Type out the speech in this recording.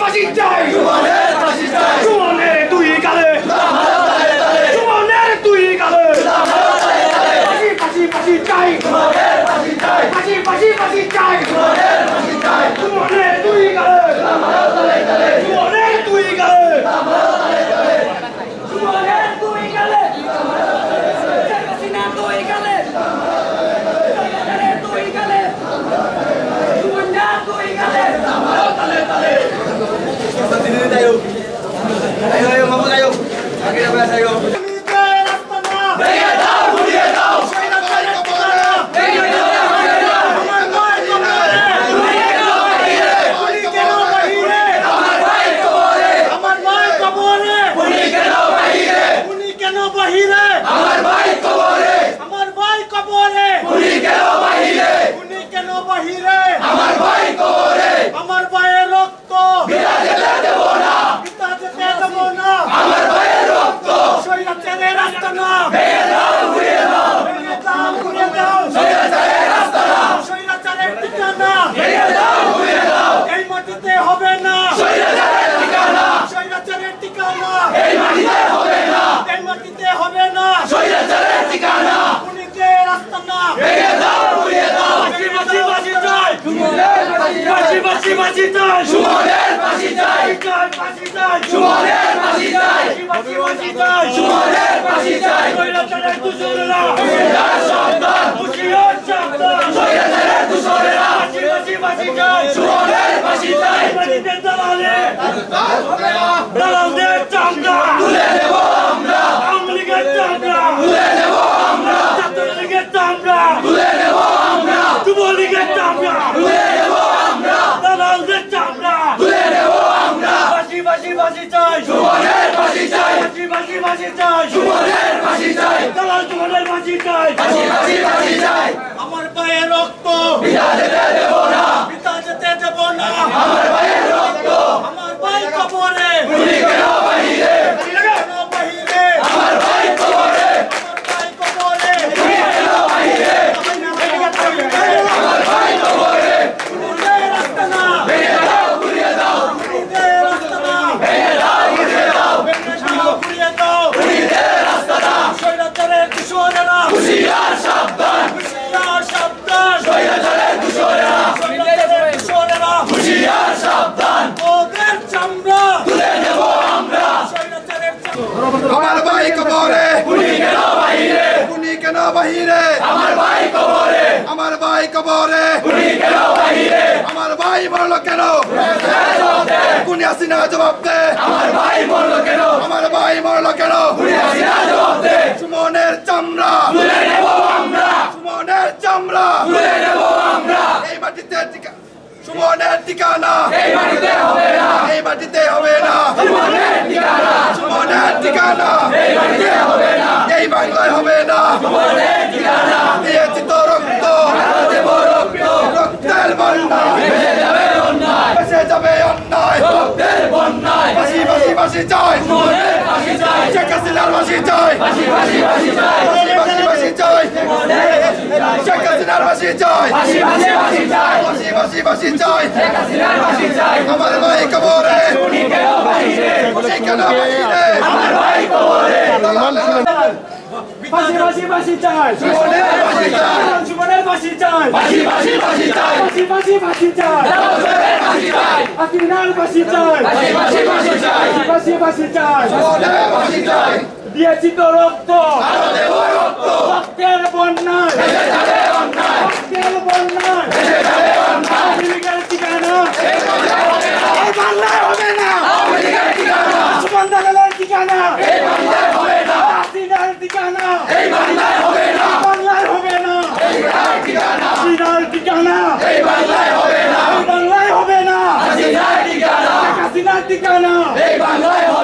ফাঁসি চাই সুমনের দুই গালে সুমনের দুই গালে ফাঁসি ফাঁসি চাই ফাঁসি ফাঁসি ফাঁসি চাই সুমনের দুই গালে সুমনের দুই গালে সুমনের দুই গালে হাসিনার দুই গালে দুই গালে সুমনের দুই গালে তালে তালে ayo ayo ngomong ayo akhirnya bahas ayo আমার পায়ে রক্ত যেতে দেব না পিতা যেতে দেব না আমার পায়ে রক্ত আমার ভাই কবরে গুলি কেন বাহিরে আমার ভাই কবরে গুলি কেন বাহিরে আমার ভাই কবরে রাস্তা না ভেঙে দাও ঘুরিয়ে দাও রাস্তা না ভেঙে দাও ঘুরিয়ে দাও ঘুরিয়ে দাও ঘুরিয়ে রাস্তা না শৈলাচারের কিশোরেরা হুঁশিয়ার সাবধান শৈলাচারের কিশোরেরা হুঁশিয়ার সাবধান ওদের চামড়া তুলে নেব আমরা আমার ভাই কবরে গুলি কেন বাহিরে আমার ভাই কবরে গুলি কেন বাহিরে আমার ভাই মরল কেন গুলি হাসিনা জবাব দে আমার ভাই মরল কেন গুলি হাসিনা জবাব দে সুমনের চামড়া তুলে নেব আমরা এই মাটিতে সুমনের ঠিকানা এই মাটিতে হবে না সুমনের ঠিকানা এই বাংলায় হবে না দিয়েছি তো রক্ত রক্তের বন্যা ভেসে যাবে অন্যায় ফাঁসি চাই শেখ হাসিনার ফাঁসি চাই শেখ হাসিনার ফাঁসি চাই আমার ভাই কবরে আমার ভাই কবরে ফাঁসি চাই সুমনের ফাঁসি চাই হাসিনার ফাঁসি চাই দিয়েছি তো রক্ত রক্তের বন্যায় ঠিকানা এই বাংলায় হবে না সুমন দালালের ঠিকানা হাসিনার ঠিকানা বাংলায় হবে না হাসিনার ঠিকানা বাংলায় হবে না হাসিনার ঠিকানা বাংলায় হবে